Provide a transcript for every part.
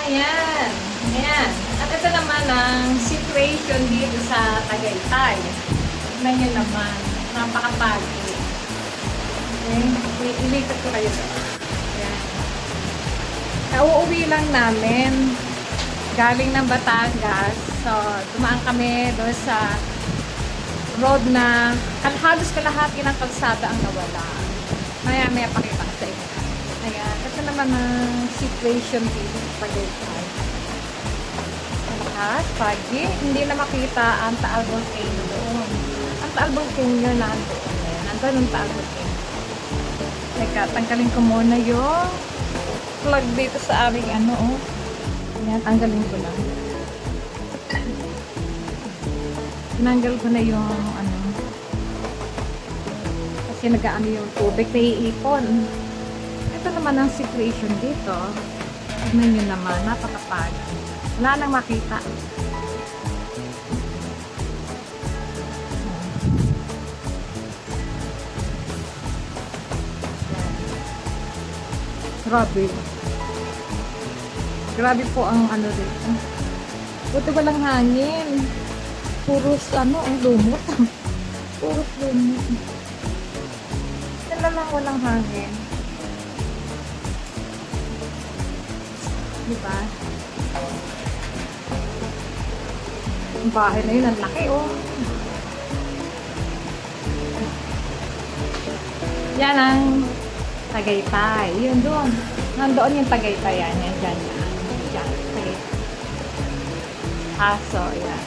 Ayan. Ayan. At ito naman ang situation dito sa Tagaytay. Tignan nyo naman. Napakapagod. Okay? Ilipat ko kayo doon. Ayan. Nauuwi lang namin. Galing ng Batangas. So, dumaan kami doon sa road na halos kalahati ng kalsada ang nawala. Maya pakita ko sa inyo. Ayan. Ito naman ang situation dito sa Tagaytay. At pagi, hindi na makita ang Taal Volcano doon. Ang Taal Volcano nandoon. Ayan. Nandun ang Taal Volcano. Teka, tanggalin ko muna yung plug dito sa aming ano, oh. Ayan, tanggalin ko lang. Tinanggal ko na yung ano. Kasi nag-ano yung tubig, naiipon. Ito naman ang situation dito. Tignan nyo naman, napakapag. Wala nang makita. Grabe. Grabe po ang ano dito. Buti walang hangin. Puros ano, ang lumot. Puros lumot. Sila lang walang hangin. Diba? Ang bahay na yun, ang laki, oh. Yan ang Tagaytay. Yun doon. Nandoon yung Tagaytay. Yan, yan, dyan. Dyan, Tagaytay. Aso, yan.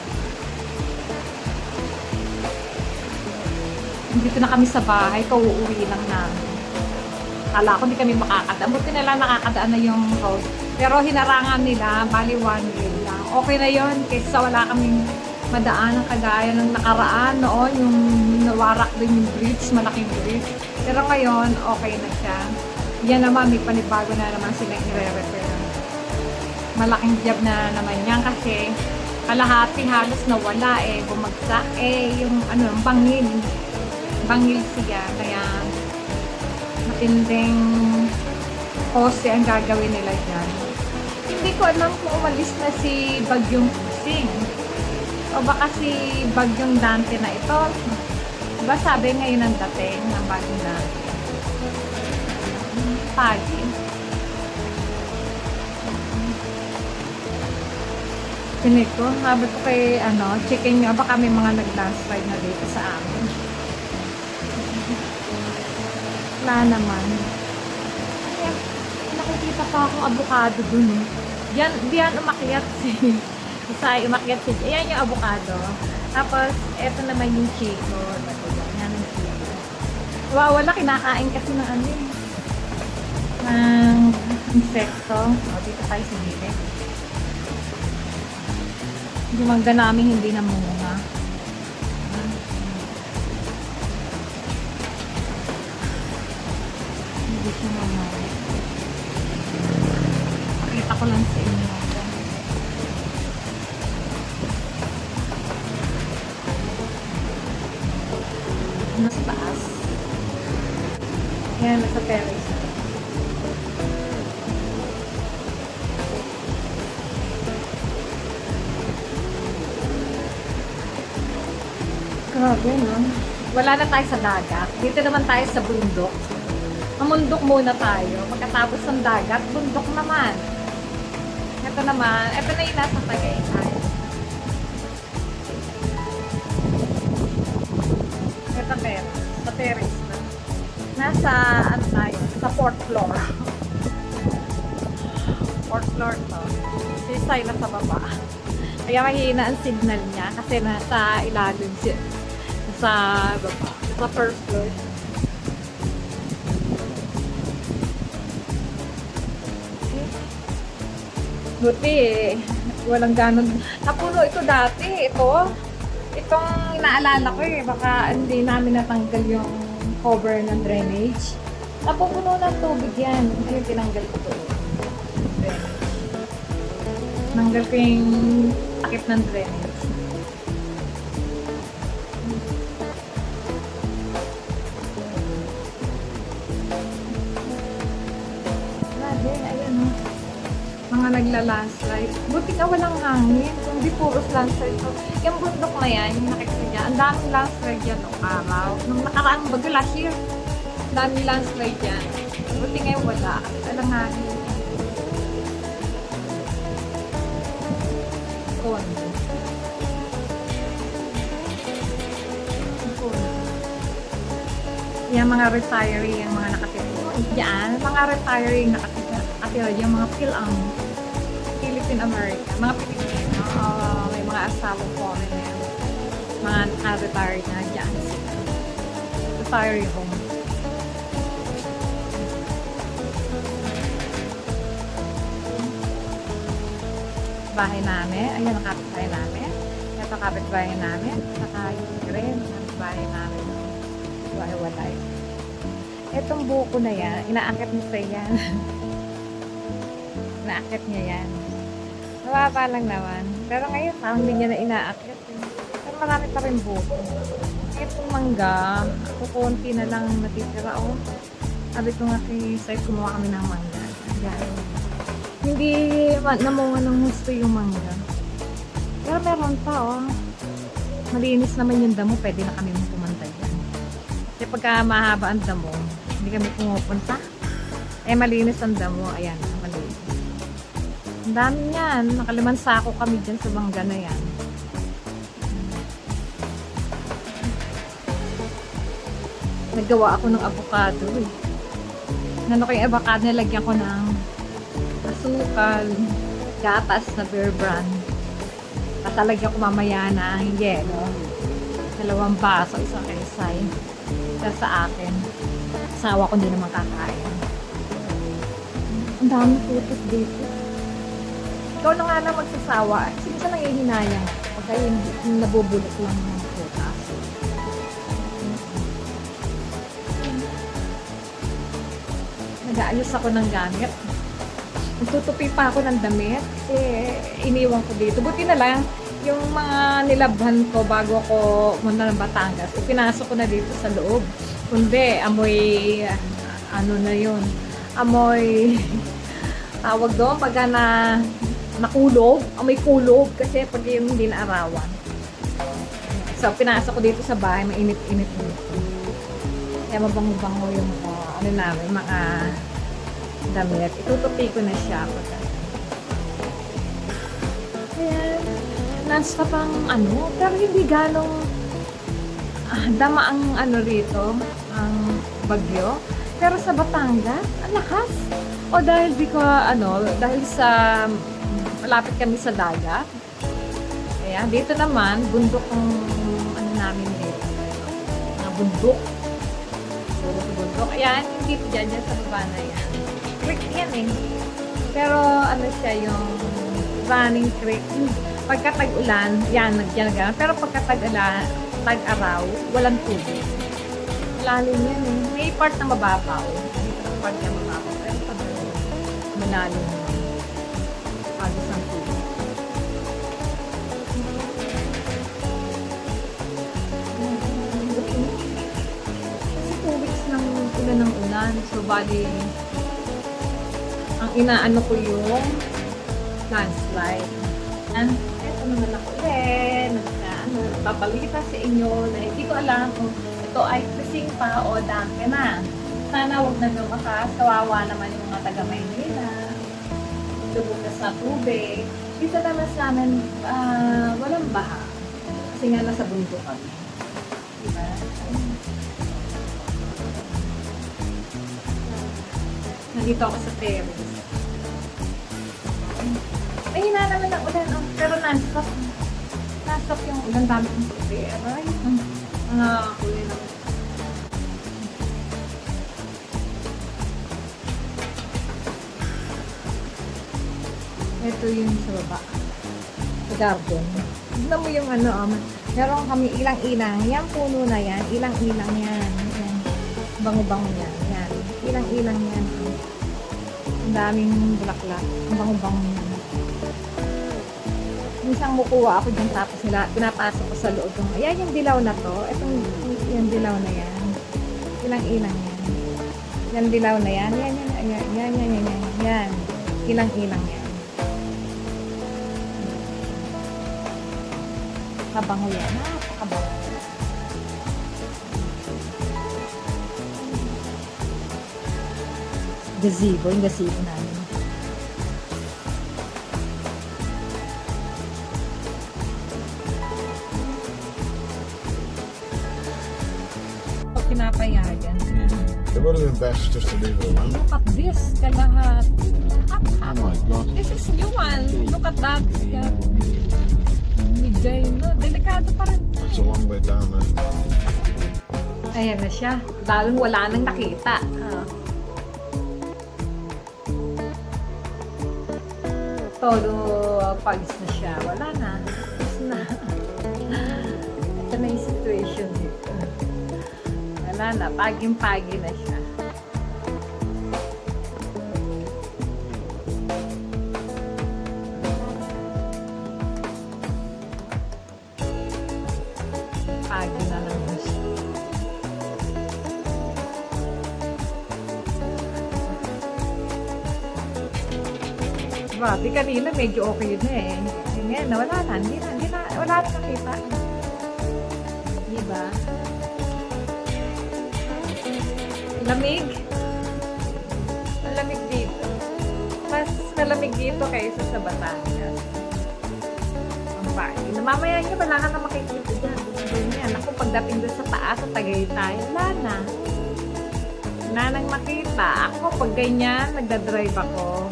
Dito na kami sa bahay. Kauuwi lang namin. Kala ko hindi kami makakadaan. Buti na lang nakakadaan na yung road. Pero hinarangan nila, bali 1 way lang. Okay na yun, kaysa wala kaming madaan ng kagaya ng nakaraan noon, yung nawarak din yung bridge, malaking bridge. Pero ngayon, okay na siya. Yan naman, may panibago na naman silang i-repair. Malaking job na naman yan kasi kalahati halos nawala eh, bumagsak eh, yung ano, bangil. Bangil siya, kaya matinding kose ang gagawin nila dyan. Hindi ko alam kung umalis na si Bagyong Kusing. O baka si Bagyong Dante na ito. Diba sabi ngayon ang dating ng Bagyong Dante? Pagi. Tinig ko. Sabi ko kay ano, chicken nyo. Baka may mga nag-landslide na dito sa amin. Wala naman. Ayan. Nakikita pa akong avocado dun eh. Diyan umakyat si Isay, umakyat si ayan yung avocado. Tapos, eto naman yung chico. Yan ang chico. Wala, kinakain kasi ng ano eh. Ng insekto. O, dito tayo sa gilid. Yung mangga namin hindi namunga. Hindi siya namunga. Pakita ko lang sa inyo. Mas taas. Yan, nasa terrace. Grabe, no? Wala na tayo sa dagat. Dito naman tayo sa bundok. Mamundok muna tayo. Pagkatapos ng dagat, bundok naman. Ito naman, ito na yung nasa Tagaytay. Ito sa terrace na. Nasa, ano tayo, sa 4th floor. 4th floor to. Si Sai na sa baba. Kaya mahina ang signal niya kasi nasa ilalim siya. Sa baba. Sa 1st floor. Buti eh. Walang ganon. Napuno ito dati. Itong inaalala ko eh. Baka hindi namin natanggal yung cover ng drainage. Napupuno ng tubig yan. Ayun, tinanggal ko ito. Tinanggal ko yung takip ng drainage. Grabe, ayan o. Mga nagla-landslide. Buti nga walang hangin. Kung di puros landslide to. Yung bundok na yan, yung nakikita niya, ang daming landslide yan nung araw. Nung nakaraang bago last year, ang daming landslide yan. Buti ngayon wala. Walang hangin. Kondo. Yung mga retiree, yung mga nakatira. Yan, mga retiree nakatira, yung mga Philippine American, mga Pilipino, may mga asawa foreigner, mga naka-retire na dyan. Retiree home. Bahay namin, ayan ang kapitbahay namin. Ito kapitbahay namin, saka yung rin, kapitbahay namin. Walay. Etong buko na yan, inaakit niya sa yan. Inaakit niya yan. Mababa lang naman. Pero ngayon, parang hindi niya na inaakit. Pero marami pa rin buko. Itong mangga, kukunti na lang natitira. Oh. Sabi ko nga kay Sai, kumuha kami ng mangga. Ayan. Hindi namunga ng gusto yung mangga. Pero meron pa, oh. Malinis naman yung damo, pwede na kami pumunta dyan. Kasi pagka mahaba ang damo, hindi kami pumupunta. Eh, malinis ang damo. Ayan, malinis. Ang dami yan. Nakaliman sako kami dyan sa bangga na yan. Naggawa ako ng avocado eh. Nano ko yung avocado, nilagyan ko ng asukal, gatas na Bear Brand. Tapos lagyan ko mamaya na yelo. 2 baso, isang kesay. Tapos sa akin, asawa ko hindi naman kakain. Ang dami putos dito. Ikaw na nga na magsasawa. Sige sa nangihinayang pagka yung nabubulot lang ng putas. Nag-aayos ako ng gamit. Nagtutupi pa ako ng damit. Kasi iniwan ko dito. Buti na lang, yung mga nilabhan ko bago ako muna ng Batangas, pinasok ko na dito sa loob. Kundi, amoy, ano na yun, amoy, tawag doon, pagka nakulog, amoy kulog, kasi pag yung hindi naarawan. So, pinasok ko dito sa bahay, mainit-init dito. Kaya mabango-bango yung, ano namin, mga damit. Itutupi ko na siya. Ayan. Nasa pang ano, pero hindi ganong dama ang ano rito, ang bagyo. Pero sa Batangas, ang lakas. O dahil di ko, ano, dahil sa malapit kami sa dagat. Kaya dito naman, bundok ang ano namin dito. Mga bundok. Puro sa bundok. Ayan, dito dyan sa baba na yan. Creek yan eh. Pero ano siya, yung running creek. Pagka tag-ulan, yan, nagyan. Pero pagka tag-araw, walang tubig. Lalim yan eh. May part na mababaw. Dito na part na mababaw. Pero pag malalim pagos ng tubig. Kasi 2 weeks ng ulan ng ulan. So, bali, ang inaano ko yung landslide. And, eto naman ako ulit. Pabalita sa inyo na hindi ko alam kung ito ay kasing pa o dangke na. Sana huwag na lumakas. Kawawa naman yung mga taga-Maynila. Lubukas na tubig. Dito naman sa amin, walang baha. Kasi nga nasa bundok kami. Diba? Nandito ako sa terrace. Ay, hina naman ang ulan. Pero non-stop. Non-stop yung ulan. Dami kong puti. Aray, mga kulay naman. Ito yung sa baba. Sa garden. Tignan mo yung ano, meron kami ilang-ilang. Yan, puno na yan. Ilang-ilang yan. Yan. Bango-bango yan. Yan. Ilang-ilang yan. Ang daming bulaklak. Ang bango-bango yan. Minsan mukuha ako dyan tapos nila, pinapasok ko sa loob. Ayan yung dilaw na to. Itong yung dilaw na yan. Ilang-ilang yan. Yan dilaw na yan. Yan. Yan. Ilang-ilang yan. Mabango yan. Napakabango. Gazebo. Yung gazebo namin. Pag pinapayagan. It would have been best just to leave it alone. Look at this. Kalahat. Oh my god. This is new one. Look at that. Yeah. Migay na. Delikado pa rin. It's a long way down there. Ayan na siya. Lalong wala nang nakita. Todo pagis na siya. Wala na. Tapos na. Ito na yung situation dito. Wala na. Paging-pagi na siya. Pagi na lang siya. Grabe, kanina medyo okay na eh. Ngayon, wala na. Wala na nakita. Diba? Lamig. Malamig dito. Mas malamig dito kaysa sa Batangas. Ang pagi. Mamaya niya, wala ka na makikita dyan. Ganyan. Ako, pagdating doon sa taas, sa Tagaytay, wala na. Wala nang makita. Ako, pag ganyan, nagdadrive ako.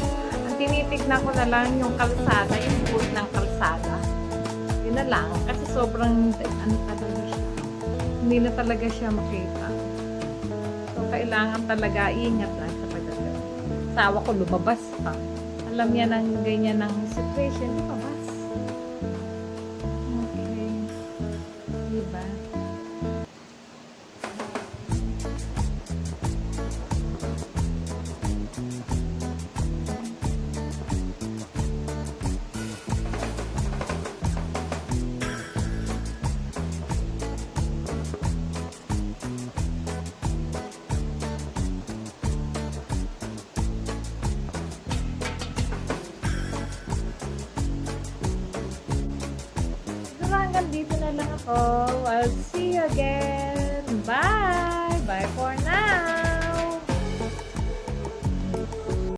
Tinitignan ko na lang yung kalsada, yung food ng kalsada. Yun na lang. Kasi sobrang, ano talaga siya. Hindi na talaga siya makita. So, kailangan talaga ingat lang sa pagdating. Sawa ko, lumabas pa. Alam niya ng ganyan ng situation, lumabas. Okay. Diba? Hanggang dito na lang ako. I'll see you again. Bye! Bye for